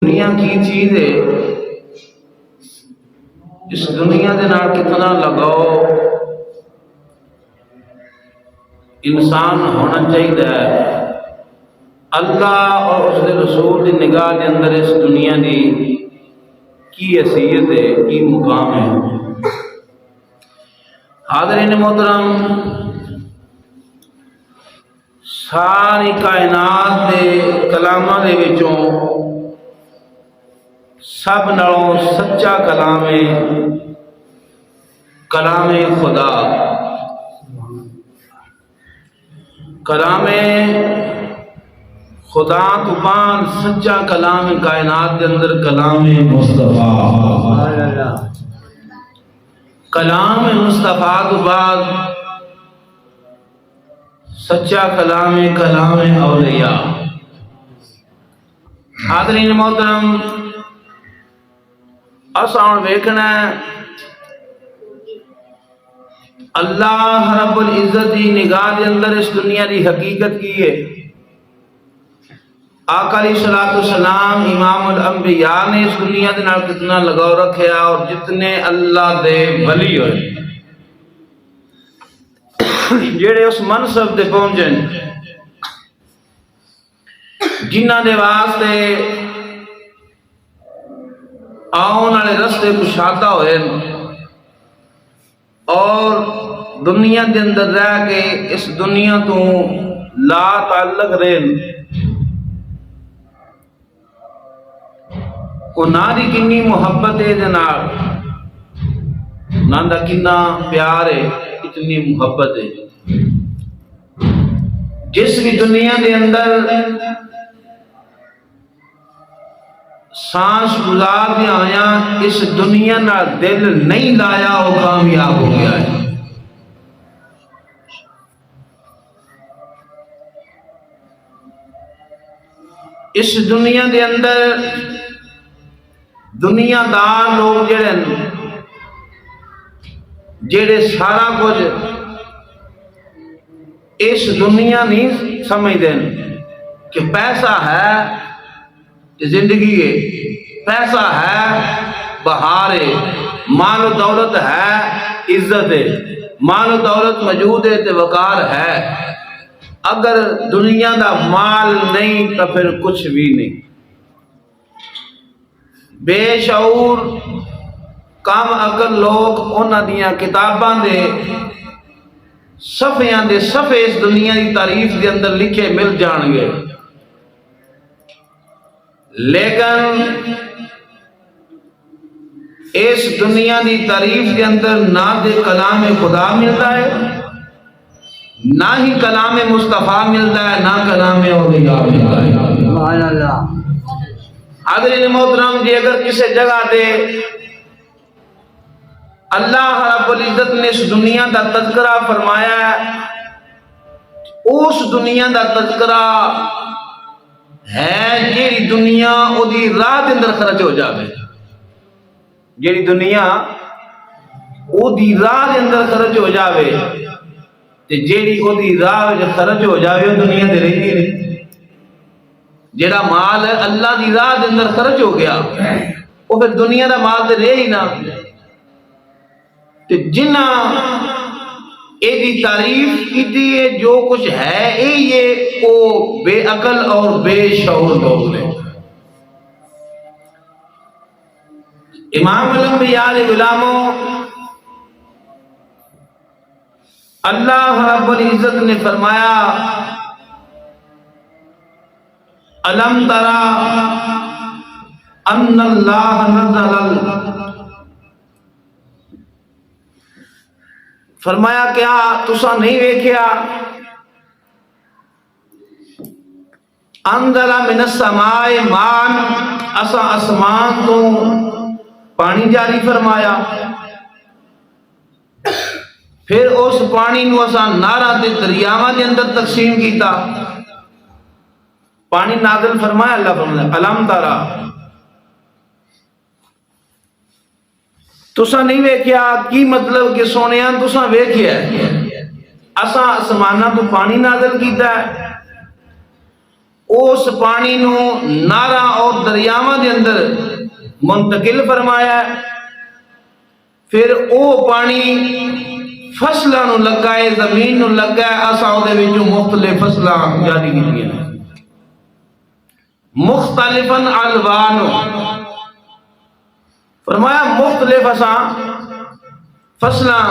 دنیا کی چیز ہے، اس دنیا دے نال کتنا لگاؤ انسان ہونا چاہیے۔ اللہ اور اس دے رسول دی نگاہ دے اندر اس دنیا دی کی حیثیت ہے، کی مقام ہے۔ حاضرین محترم، ساری کائنات دے کلاماں دے وچوں سب نالوں سچا کلام ہے کلام خدا۔ کلام خدا تو بعد سچا کلام کائنات دے اندر کلام مصطفیٰ۔ کلام مصطفیٰ تو بعد سچا کلام اولیاء۔ حاضرین محترم، اساں ویکھنا ہے اللہ رب العزت دی نگاہ دے اندر اس دنیا دی حقیقت کی ہے۔ آقا علیہ الصلوۃ والسلام امام الانبیاء نے اس دنیا دے نال کتنا لگاؤ رکھیا، اور جتنے اللہ دے ولی ہوئے جڑے اس منصب تے پہنچے، جنہ دے واسطے آن والے رستے کشادہ ہوئے اور دنیا دے اندر رہ کے اس دنیا تو لا تعلق رہن، کو نہ دی کنی محبت ہے دے نال، نہ دا کنا پیار ہے، اتنی محبت ہے۔ جس بھی دنیا دے اندر سانس گزار دیا آیا، اس دنیا نہ دل نہیں لایا، وہ کامیاب ہو گیا ہے۔ اس دنیا دے اندر دنیا دار لوگ جڑے سارا کچھ اس دنیا نہیں سمجھتے کہ پیسہ ہے زندگی ہے، پیسہ ہے بہار ہے، مال و دولت ہے عزت ہے، مال و دولت موجود ہے تو وقار ہے۔ اگر دنیا دا مال نہیں تو پھر کچھ بھی نہیں۔ بے شعور کم عقل لوگ انہاں دیاں کتاباں دے صفحیاں دے صفحے اس دنیا دی تعریف دے اندر لکھے مل جان گے، لیکن اس دنیا دی تعریف کے اندر نہ دے کلام خدا ملتا ہے، نہ ہی کلام مصطفیٰ ملتا ہے، نہ کلام اولیاء ملتا ہے۔ سبحان اللہ۔ حاضرین محترم جی، اگر کسی جگہ دے اللہ رب العزت نے اس دنیا دا تذکرہ فرمایا ہے، اس دنیا دا تذکرہ ہے جیڑی دنیا او دی راہ دے اندر خرچ ہو جاوے، جیڑی دنیا او دی راہ دے اندر خرچ ہو جاوے، تے جیڑی او دی راہ وچ خرچ ہو جاوے وہ دنیا دے رہی نہیں۔ جیڑا مال اللہ دی راہ دے اندر خرچ ہو گیا وہ پھر دنیا دا مال تے رہے ہی نہ۔ تے جنہ اے دی تعریف کی ہے جو کچھ ہے اے یہ او بے عقل اور بے شعور لوگ نے۔ امام الانبیاء علیہ غلاموں، اللہ رب العزت نے فرمایا الم ترى ان اللہ نزل، فرمایا کیا تسا نہیں ویکھیا انزل من السماء ماء، اسا آسمان تو پانی جاری فرمایا، پھر اس پانی نو اسا نہراں تے دریاواں دے اندر تقسیم کیتا۔ پانی نازل فرمایا، اللہ فرمایا الم ترى، تسا نہیں ویکھیا، کی مطلب کہ سونیاں تسا ویکھیا ہے، اسا آسماناں تو پانی نازل کیتا ہے، اس پانی نو نہراں اور دریاواں دے اندر منتقل فرمایا ہے، پھر او پانی فصلاں نو لگا ہے، زمین نو لگا ہے، اساں دے وچوں مختلف فصلاں جاری کیتیاں ہیں، مختلفاً الوان، فرمایا مختلف اساں فصلاں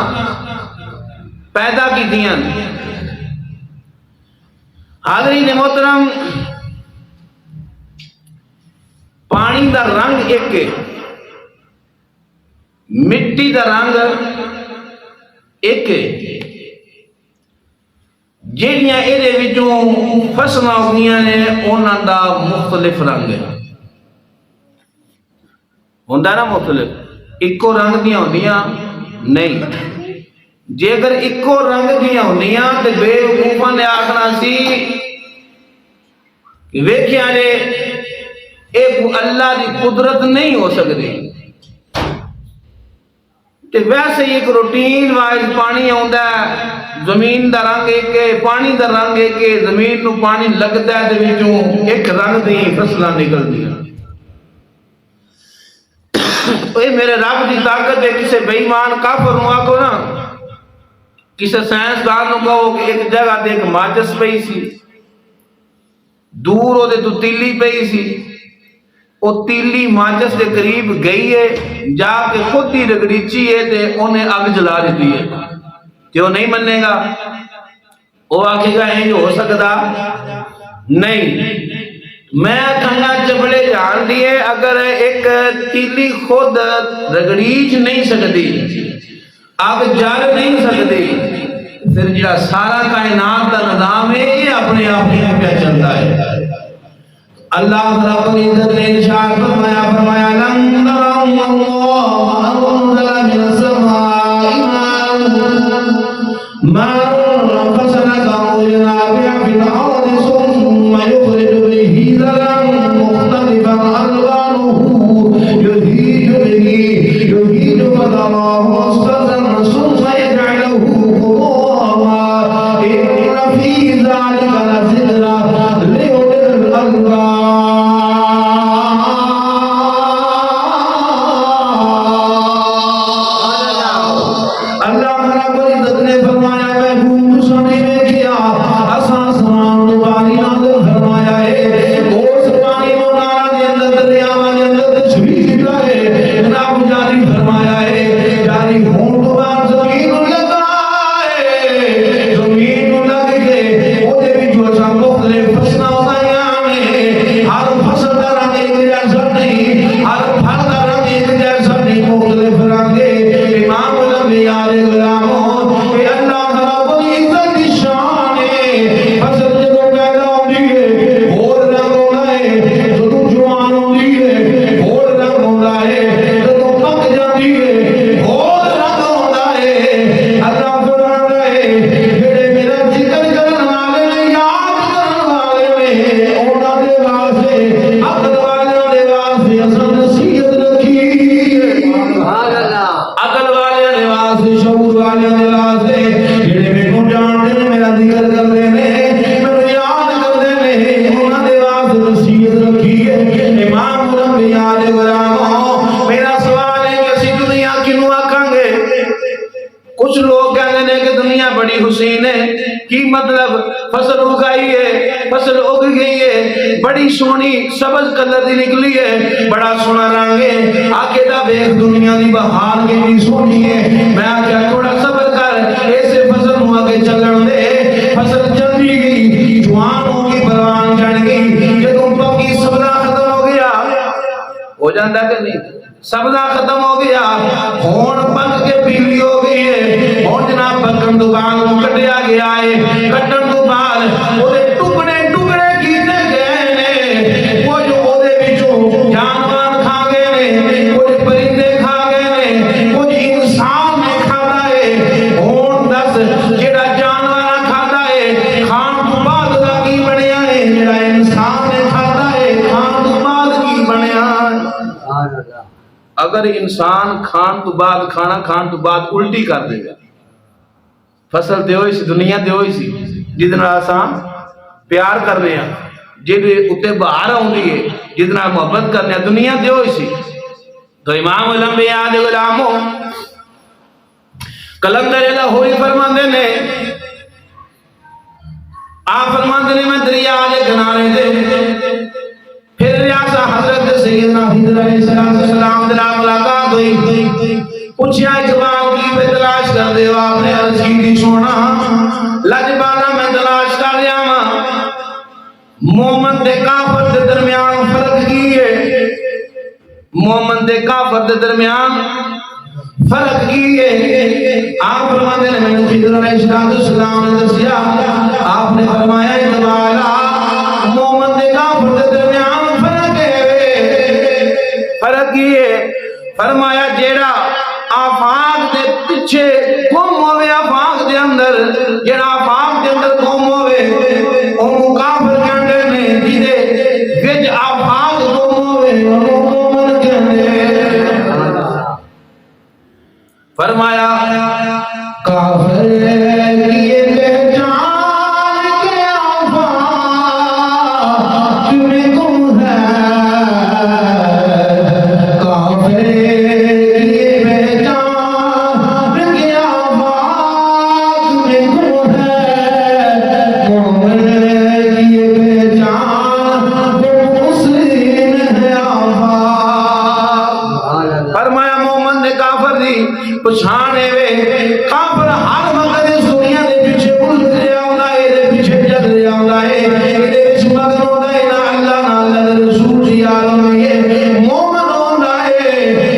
پیدا کیتیاں۔ حاضرین محترم، پانی دا رنگ ایک ہے، مٹی دا رنگ ایک ہے، جہڑیاں اے وچوں فصلاں ہوندیاں نے انہاں دا مختلف رنگ ہے، ہوندا نا مختلف، اکو رنگ دیاں ہوندیاں نہیں۔ جے اگر اکو رنگ دیاں ہوندیاں تے بے وقوفاں نے آکھنا سی کہ ویکھیا جے اے اللہ دی قدرت نہیں ہو سکتی، تے ویسے ہی ایک روٹین وائز پانی آندا ہے، زمین دا رنگ ایک ہے، پانی دا رنگ ایک ہے، زمین نو پانی لگدا ہے تے وچوں ایک رنگ دی فصلاں نکلدیاں۔ اے میرے رب دی طاقت ہے، کسے بے ایمان کافر نو آکھو نا، کسے سائنسدان نو کہو کہ ایک جگہ تے ایک ماچس پئی سی، دور او دے تو تیلی پئی سی، او تیلی ماچس دے قریب گئی ہے، جا کے خود ہی رگڑیچی ہے تے انہیں اگ جلا دیتی ہے، کہ وہ نہیں مننے گا، وہ آکھے گا یہ ہو سکتا نہیں۔ میں کہنا چبڑے جان دیے، اگر ایک تیلی خود رگڑیچ نہیں سکتی، آگ جل نہیں سکتی، پھر جڑا سارا کائنات کا نظام ہے یہ اپنے آپ ہی پہ چلتا ہے۔ اللہ رب العزت نے ارشاد فرمایا لن تروا اللہ انزل من السماء ماء فسلكه ينابيع في الارض ثم يخرج به زرعا مختلفا الوانه يهيج فتراه مصفرا ثم يجعله حطاما ان في ذلك لذكرى لأولي الألباب۔ کچھ لوگ کہتے ہیں کہ دنیا بڑی حسین ہے، کی مطلب فصل اگائی ہے، فصل اگ گئی ہے، بڑی سونی سبز کلر دی نکلی ہے، بڑا سونا رنگ ہے، آکے دا بیخ دنیا دی بہار کی بھی سونی ہے۔ میں آکے تھوڑا صبر کر، ایسے فصل ہوا کے چلن دے، فصل جلدی گئی، جوان ہوگی، پروان چڑھ گئی، جب تم پکی سبزہ ختم ہو گیا، ہو جاندہ کہ نہیں؟ سبزہ ختم ہو گیا، ہون پک کے پیلی ہو گئی ہے، ہون جناب پکن دکان کو کٹیا گیا ہے، کٹن دکان وہ دے ٹکڑے ٹکڑے کیتے گئے نے، وہ جو وہ دے بچوں جانوان کھا گئے نے، وہ جو پرندے کھا گئے نے، وہ جو انسان نے کھاتا ہے، ہون دس جڑا جانوان کھاتا ہے، کھان تو بعد دا کی بنیا ہے، جڑا انسان نے کھاتا ہے، کھان تو بعد کی بنیا ہے۔ اگر انسان کھان تو بعد کھانا کھان تو بعد الٹی کر دے گا، فصل دے ہوئی سی، دنیا دے ہوئی سی، جتنا آسان پیار کر رہے ہیں، جیڑے اتے باہر آؤندی ہے جتنا محبت کرنے دنیا دے ہوئی سی تو امام الانبیاء دے غلاموں کلندر لاہوری فرماندے نے آپ فرماندے نے میں دریا دے کنارے دے پھر ریاسہ حضرت سیدنا خضر علیہ السلام دلا ملاقات ہوئی پوچھیا اقبال کی پہ تلاش کر دے آپ نے عرض کی دی سونا لجبالا میں تلاش کر لیا ماں مومن دے کافر دے درمیان فرق کی ہے مومن دے کافر دے درمیان فرق کی ہے آپ فرماتے ہیں میں خضر علیہ السلام نے دسیا آپ نے فرمایا اقبالا مومن دے کافر دے درمیان فرق ہے فرق کی ہے فرمایا جیڑا آفاق دے پیچھے گم ہوئے آفاق دے اندر جیڑا آفاق دے اندر گم ہوئے انہوں کافر کہندے نے جیدے وچ آفاق گم ہوئے انہوں مومن کہندے فرمایا کافر کیے پہچان کے آفاق میں گم ہے کافر کیے پہچان کے آفاق میں گم ہے مومن کیے پہچان مسلم ہے آفاق فرمایا مومن نے کافر دی پچھانے وے کافر ہر وقت اس دنیا دے پیچھے بھول دے آوندا ہے دے پیچھے جگ دے آوندا ہے دے وچ مگن ہوندا ہے نہ اللہ نہ اللہ دے رسول دی عالم ہے مومن ہوندا ہے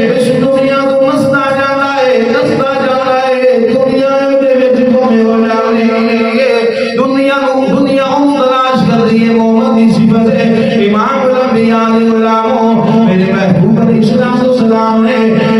اس دنیا تو نسدا جاندا ہے دنیا دے وچ گھومے والا ہے دنیا تلاش کر دی ہے مومن دی صفت ہے امام الانبیاء علیہ السلام میرے محبوب علیہ السلام نے